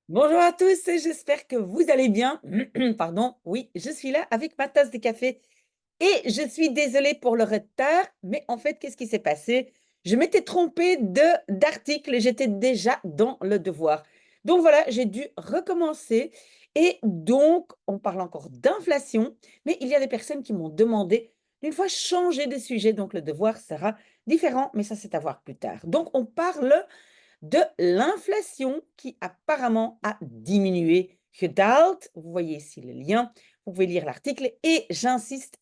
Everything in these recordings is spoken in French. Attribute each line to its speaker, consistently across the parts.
Speaker 1: Bonjour à tous, j'espère que vous allez bien. Pardon, oui, je suis là avec ma tasse de café et je suis désolée pour le retard, mais en fait, qu'est-ce qui s'est passé? Je m'étais trompée d'article, j'étais déjà dans le devoir. Donc voilà, j'ai dû recommencer et donc on parle encore d'inflation, mais il y a des personnes qui m'ont demandé d'une fois changer de sujet, donc le devoir sera différent, mais ça c'est à voir plus tard. Donc on parle de l'inflation qui apparemment a diminué. Gedaald, vous voyez ici le lien, vous pouvez lire l'article et j'insiste,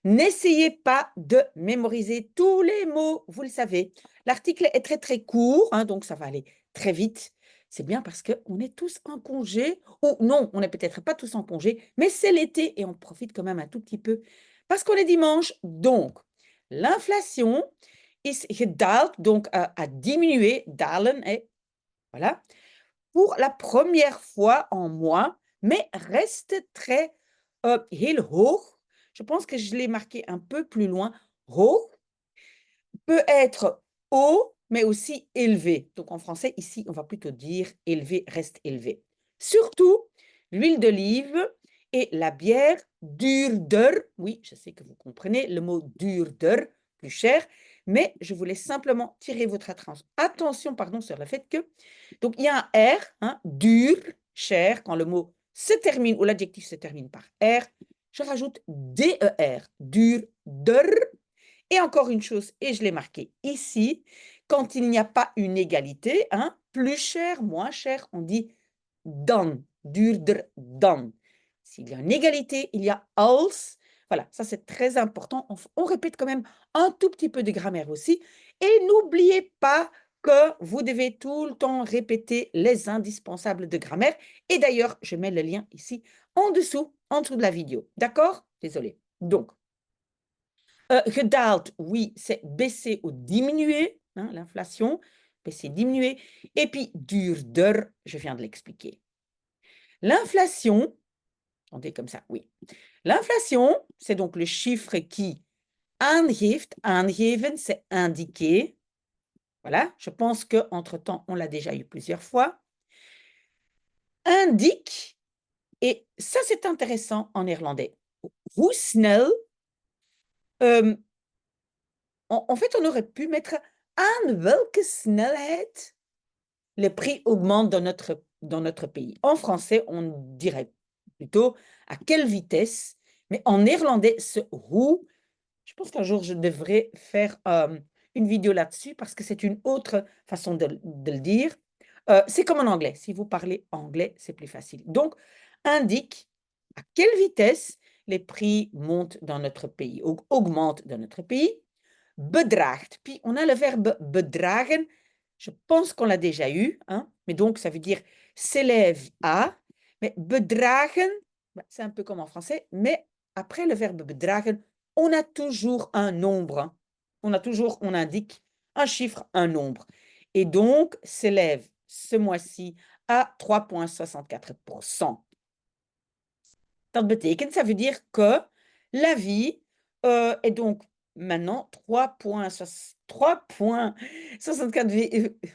Speaker 1: n'essayez pas de mémoriser tous les mots, vous le savez. L'article est très très court, hein, donc ça va aller très vite. C'est bien parce qu'on est tous en congé, ou non, on n'est peut-être pas tous en congé, mais c'est l'été et on profite quand même un tout petit peu parce qu'on est dimanche. Donc, l'inflation is gedaald, donc a diminué, dalen, et voilà, pour la première fois en mois, mais reste très heel hoog. Je pense que je l'ai marqué un peu plus loin. Hoog peut être haut, mais aussi élevé. Donc en français, ici, on va plutôt dire élevé, reste élevé. Surtout, l'huile d'olive et la bière duurder. Oui, je sais que vous comprenez le mot duurder, plus cher, mais je voulais simplement tirer votre attention pardon, sur le fait que, donc il y a un R, hein, dur, cher, quand le mot se termine ou l'adjectif se termine par R, je rajoute DER, dur, et encore une chose, et je l'ai marqué ici, quand il n'y a pas une égalité, hein, plus cher, moins cher, on dit dan, duurder dan. S'il y a une égalité, il y a als. Voilà, ça c'est très important. On répète quand même un tout petit peu de grammaire aussi. Et n'oubliez pas que vous devez tout le temps répéter les indispensables de grammaire. Et d'ailleurs, je mets le lien ici en dessous de la vidéo. D'accord? Désolé. Donc, gedaald, oui, c'est baisser ou diminuer, hein, l'inflation, baisser, diminuer. Et puis duurder, je viens de l'expliquer. L'inflation, attendez comme ça, oui. L'inflation, c'est donc le chiffre qui aangeeft, aangeven, c'est indiquer. Voilà, je pense qu'entre-temps, on l'a déjà eu plusieurs fois. Indique, et ça c'est intéressant en néerlandais. Hoe snel, en fait, on aurait pu mettre aan welke snelheid le prix augmente dans notre pays. En français, on dirait plutôt à quelle vitesse, mais en néerlandais, ce hoe, je pense qu'un jour je devrais faire une vidéo là-dessus parce que c'est une autre façon de le dire. C'est comme en anglais. Si vous parlez anglais, c'est plus facile. Donc, indique à quelle vitesse les prix montent dans notre pays, ou augmentent dans notre pays. Bedraagt. Puis on a le verbe bedragen. Je pense qu'on l'a déjà eu, hein? Mais donc ça veut dire s'élève à. Mais bedragen, c'est un peu comme en français, mais après le verbe bedragen, on a toujours un nombre, hein. On indique un chiffre, un nombre. Et donc, s'élève ce mois-ci à 3,64%. Dat betekent, ça veut dire que la vie est donc maintenant 3,64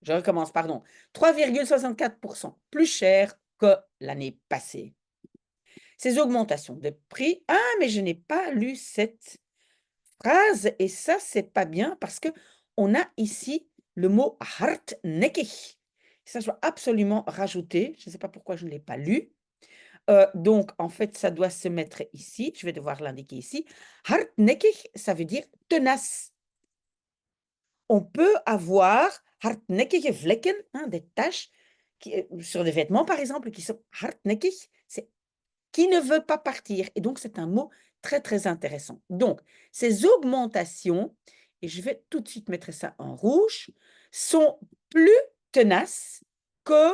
Speaker 1: je recommence, pardon, 3,64% plus cher que l'année passée. Ces augmentations de prix, ah, mais je n'ai pas lu cette phrase et ça, c'est pas bien parce que on a ici le mot hardnekkig. Ça, je dois absolument rajouter. Je ne sais pas pourquoi je ne l'ai pas lu. Donc, en fait, ça doit se mettre ici. Je vais devoir l'indiquer ici. Hardnekkig, ça veut dire tenace. On peut avoir hardnekkige vlekken, hein, des taches sur des vêtements, par exemple, qui sont hardnekkig. C'est qui ne veut pas partir. Et donc, c'est un mot très, très intéressant. Donc, ces augmentations, et je vais tout de suite mettre ça en rouge, sont plus tenaces que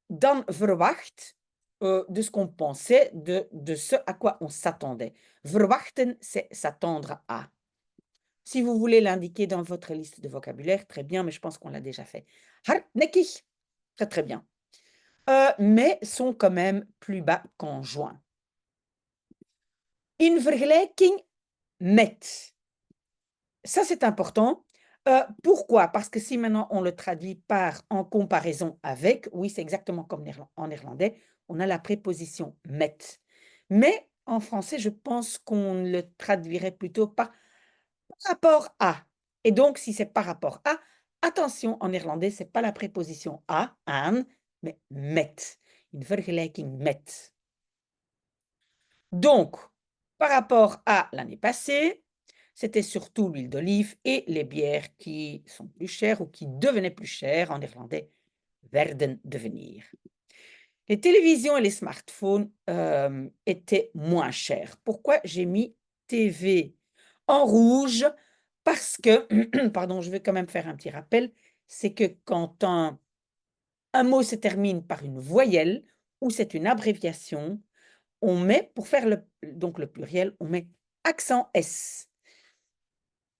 Speaker 1: dan verwacht, de ce qu'on pensait, de ce à quoi on s'attendait. Verwachten, c'est s'attendre à. Si vous voulez l'indiquer dans votre liste de vocabulaire, très bien, mais je pense qu'on l'a déjà fait. Hardnekkig, très très bien. Mais sont quand même plus bas qu'en juin. In vergelijking met. Ça, c'est important. Pourquoi? Parce que si maintenant on le traduit par en comparaison avec, oui, c'est exactement comme en néerlandais, on a la préposition met. Mais en français, je pense qu'on le traduirait plutôt par rapport à. Et donc, si c'est par rapport à, attention, en néerlandais, c'est pas la préposition à, aan, mais met. Une vergelijking met. Donc, par rapport à l'année passée, c'était surtout l'huile d'olive et les bières qui sont plus chères ou qui devenaient plus chères, en néerlandais, werden devenir. Les télévisions et les smartphones étaient moins chers. Pourquoi j'ai mis TV en rouge? Parce que, pardon, je vais quand même faire un petit rappel, c'est que quand un mot se termine par une voyelle ou c'est une abréviation, on met, pour faire donc le pluriel, on met accent S.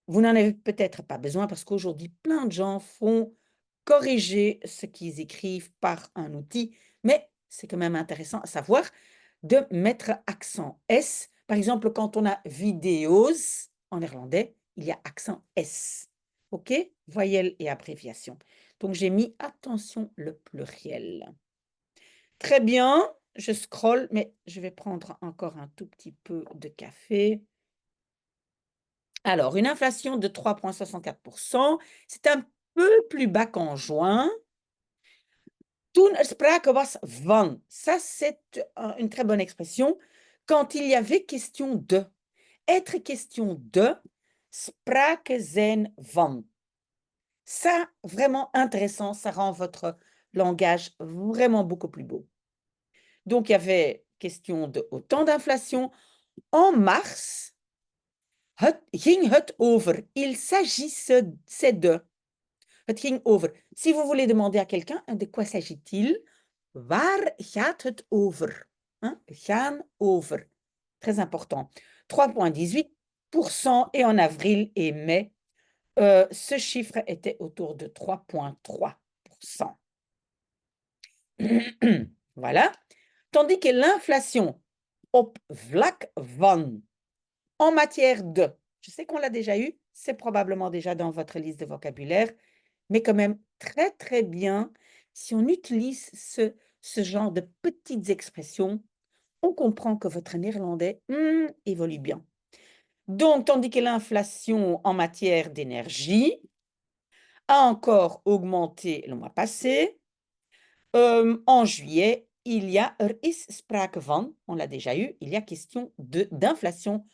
Speaker 1: Vous n'en avez peut-être pas besoin parce qu'aujourd'hui, plein de gens font corriger ce qu'ils écrivent par un outil, mais c'est quand même intéressant à savoir de mettre accent S. Par exemple, quand on a vidéos en néerlandais, il y a accent S. OK? Voyelle et abréviation. Donc, j'ai mis attention le pluriel. Très bien, je scrolle, mais je vais prendre encore un tout petit peu de café. Alors, une inflation de 3,64%, c'est un peu plus bas qu'en juin. Toen er sprake was van, ça c'est une très bonne expression, quand il y avait question de. Être question de, sprake zijn van. Ça, vraiment intéressant, ça rend votre langage vraiment beaucoup plus beau. Donc, il y avait question de autant d'inflation. En mars, ging het over. Il s'agissait de. Het ging over. Si vous voulez demander à quelqu'un, de quoi s'agit-il? Waar gaat het over? Hein? Gaan over. Très important. 3,18%, et en avril et mai, ce chiffre était autour de 3,3%. Voilà. Tandis que l'inflation op vlak van, en matière de, je sais qu'on l'a déjà eu, c'est probablement déjà dans votre liste de vocabulaire, mais quand même très, très bien, si on utilise ce genre de petites expressions, on comprend que votre néerlandais évolue bien. Donc, tandis que l'inflation en matière d'énergie a encore augmenté le mois passé, en juillet, er is sprake van, on l'a déjà eu, il y a question d'inflation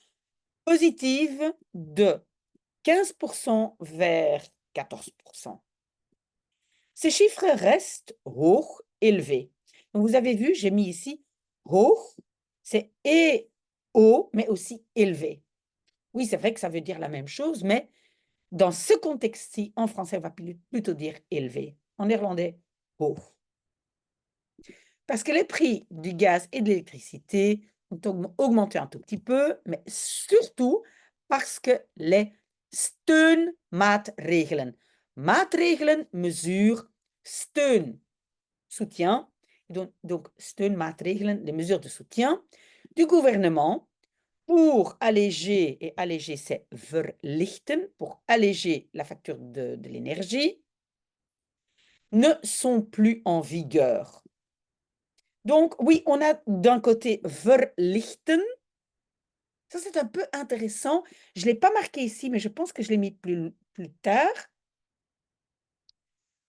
Speaker 1: positive de 15% vers 14%. Ces chiffres restent hoog, élevés. Donc, vous avez vu, j'ai mis ici hoog, c'est et haut, mais aussi élevé. Oui, c'est vrai que ça veut dire la même chose, mais dans ce contexte-ci, en français, on va plutôt dire élevé. En néerlandais, hoog. Parce que les prix du gaz et de l'électricité ont augmenté un tout petit peu, mais surtout parce que les steunmaatregelen. Maatregelen, mesures, steun, soutien. Donc steunmaatregelen, les mesures de soutien du gouvernement pour alléger, et alléger c'est verlichten, pour alléger la facture de l'énergie, ne sont plus en vigueur. Donc, oui, on a d'un côté verlichten. Ça, c'est un peu intéressant. Je ne l'ai pas marqué ici, mais je pense que je l'ai mis plus tard.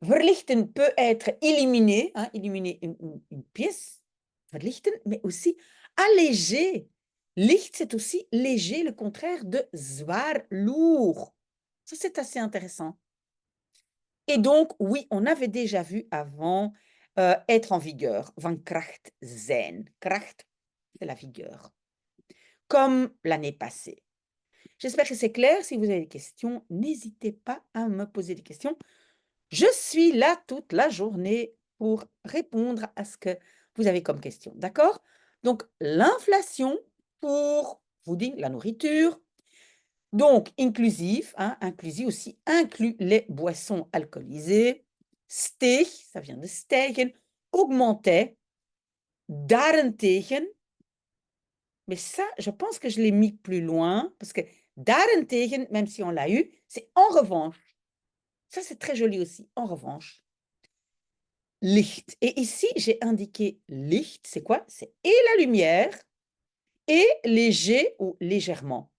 Speaker 1: Verlichten peut être éliminer, hein, éliminer une pièce, verlichten, mais aussi alléger. Licht, c'est aussi léger, le contraire de zwaar, lourd. Ça, c'est assez intéressant. Et donc, oui, on avait déjà vu avant être en vigueur, van kracht zijn. Kracht, c'est la vigueur. Comme l'année passée. J'espère que c'est clair. Si vous avez des questions, n'hésitez pas à me poser des questions. Je suis là toute la journée pour répondre à ce que vous avez comme question. D'accord? Donc, l'inflation pour, vous dites, la nourriture. Donc, inclusif, hein, inclusif aussi inclut les boissons alcoolisées. Steeg, ça vient de stijgen, augmentait. Daarentegen, mais ça, je pense que je l'ai mis plus loin, parce que daarentegen, même si on l'a eu, c'est en revanche. Ça, c'est très joli aussi. En revanche, Licht. Et ici, j'ai indiqué Licht, c'est quoi? C'est et la lumière et léger ou légèrement.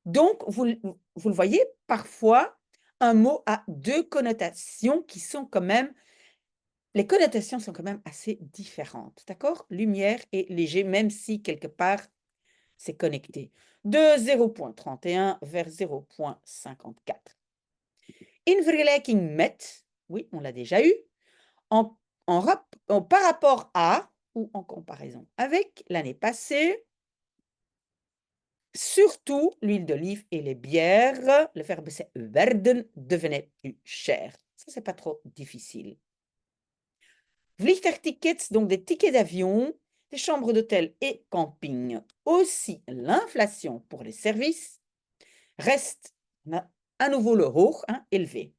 Speaker 1: Donc, vous le voyez, parfois, un mot a 2 connotations qui sont quand même les connotations sont quand même assez différentes, d'accord? Lumière et léger, même si quelque part, c'est connecté. De 0,31 vers 0,54. In vergelijking met, oui, on l'a déjà eu, en par rapport à ou en comparaison avec l'année passée, surtout l'huile d'olive et les bières, le verbe c'est werden, devenait plus cher. Ça, c'est pas trop difficile. Vliegtuigtickets, donc des tickets d'avion, des chambres d'hôtel et camping. Aussi, l'inflation pour les services reste à nouveau le hoog, hein, élevé.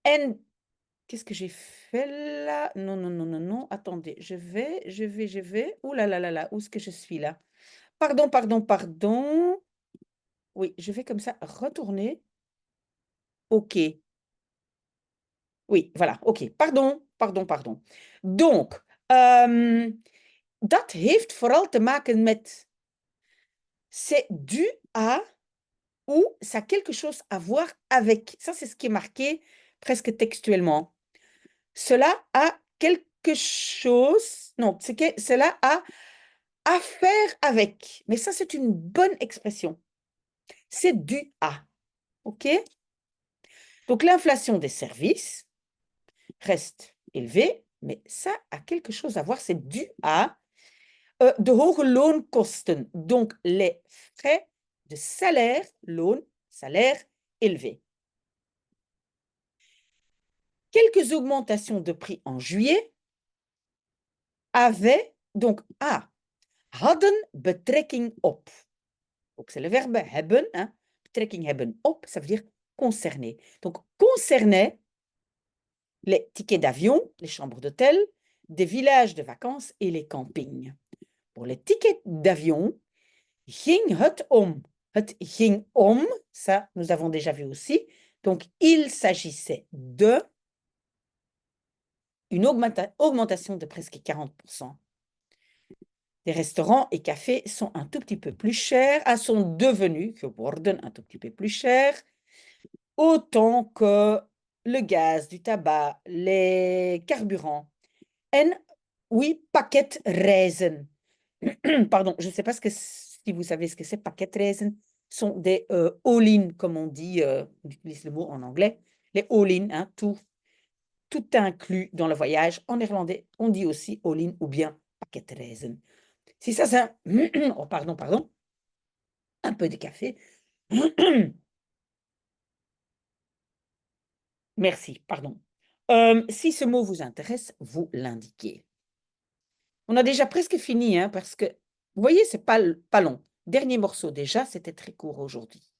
Speaker 1: En qu'est-ce que j'ai fait là? Non, non, non, non, non. Attendez, je vais. Ouh là là là là, où est-ce que je suis là? Pardon, pardon, pardon. Oui, je vais comme ça retourner. OK. Oui, voilà, OK. Pardon, pardon, pardon. Donc, dat heeft vooral te maken met c'est dû à ou ça a quelque chose à voir avec. Ça, c'est ce qui est marqué presque textuellement. Cela a quelque chose non, cela a à faire avec. Mais ça, c'est une bonne expression. C'est dû à. OK? Donc l'inflation des services reste élevée, mais ça a quelque chose à voir, c'est dû à de hoge loonkosten, donc les frais de salaire, loon, salaire élevé. Quelques augmentations de prix en juillet avaient donc hadden betrekking op. Donc c'est le verbe hebben, hein, betrekking hebben op, ça veut dire concerner. Donc concernait les tickets d'avion, les chambres d'hôtel, des villages de vacances et les campings. Pour les tickets d'avion, ging het om. Het ging om, ça nous avons déjà vu aussi. Donc il s'agissait de une augmentation de presque 40%. Les restaurants et cafés sont un tout petit peu plus chers, sont devenus, geworden, un tout petit peu plus chers, autant que le gaz, du tabac, les carburants. En oui, pakketreizen. Pardon, je ne sais pas si vous savez ce que c'est, pakketreizen. Sont des all-in, comme on dit, on utilise le mot en anglais. Les all-in, hein, tout inclus dans le voyage. En néerlandais, on dit aussi all-in ou bien pakketreizen. Si ça, c'est un... oh, pardon, pardon. Un peu de café. Merci, pardon. Si ce mot vous intéresse, vous l'indiquez. On a déjà presque fini, hein, parce que, vous voyez, c'est pas long. Dernier morceau déjà, c'était très court aujourd'hui.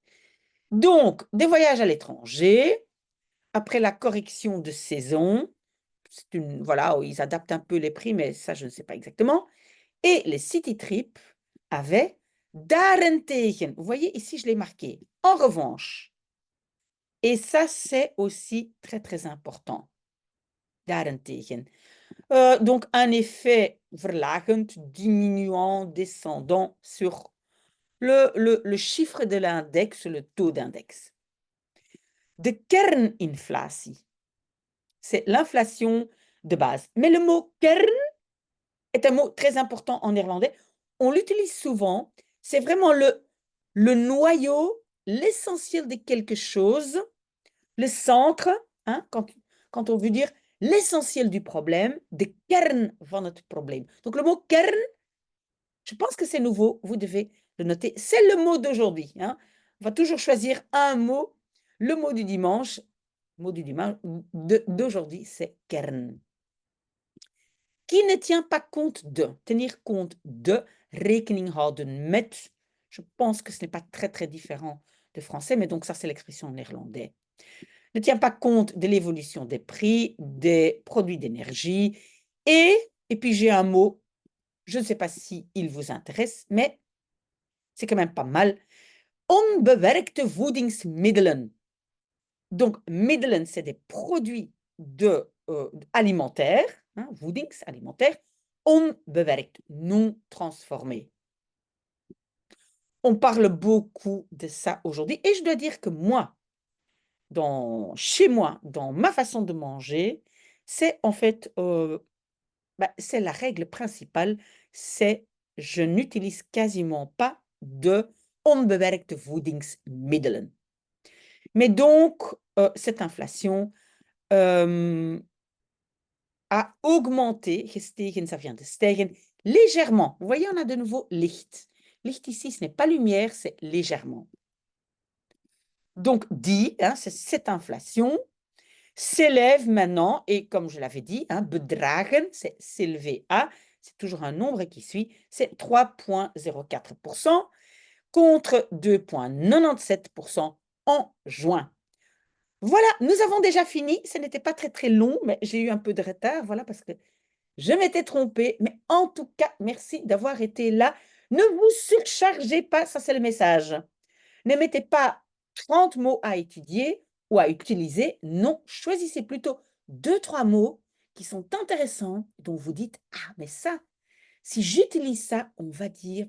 Speaker 1: Donc, des voyages à l'étranger, après la correction de saison, c'est voilà, ils adaptent un peu les prix, mais ça, je ne sais pas exactement. Et les city trips avaient daarentegen. Vous voyez, ici, je l'ai marqué. En revanche, et ça, c'est aussi très, très important. Daarentegen. Donc, un effet verlagend, diminuant, descendant sur le chiffre de l'index, le taux d'index. De kerninflatie, c'est l'inflation de base. Mais le mot kern est un mot très important en néerlandais. On l'utilise souvent. C'est vraiment le noyau, l'essentiel de quelque chose, le centre, hein, quand on veut dire l'essentiel du problème, de kern van het probleem. Donc le mot kern, je pense que c'est nouveau, vous devez le noter. C'est le mot d'aujourd'hui, hein. On va toujours choisir un mot. Le mot du dimanche d'aujourd'hui, c'est kern. Qui ne tient pas compte de, tenir compte de, rekening houden met. Je pense que ce n'est pas très, très différent de français, mais donc ça, c'est l'expression néerlandaise. Ne tient pas compte de l'évolution des prix, des produits d'énergie. Et puis j'ai un mot, je ne sais pas si il vous intéresse, mais c'est quand même pas mal. onbewerkte voedingsmiddelen. Donc, middelen, c'est des produits alimentaires, hein, voedingsalimentaires, onbewerkt, non transformés. On parle beaucoup de ça aujourd'hui et je dois dire que moi, chez moi, dans ma façon de manger, c'est en fait, c'est la règle principale, c'est je n'utilise quasiment pas de onbewerkte voedingsmiddelen. Mais donc, cette inflation a augmenté, gestegen, ça vient de stijgen, légèrement. Vous voyez, on a de nouveau licht. Licht ici, ce n'est pas lumière, c'est légèrement. Donc, hein, cette inflation s'élève maintenant, et comme je l'avais dit, hein, bedragen, c'est s'élever à, c'est toujours un nombre qui suit, c'est 3,04% contre 2,97% en juin. Voilà, nous avons déjà fini. Ce n'était pas très, très long, mais j'ai eu un peu de retard, voilà, parce que je m'étais trompée. Mais en tout cas, merci d'avoir été là. Ne vous surchargez pas, ça c'est le message. Ne mettez pas 30 mots à étudier ou à utiliser. Non, choisissez plutôt 2-3 mots qui sont intéressants, dont vous dites, ah, mais ça, si j'utilise ça, on va dire,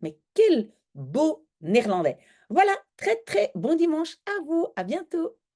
Speaker 1: mais quel beau néerlandais. Voilà, très, très bon dimanche à vous. À bientôt.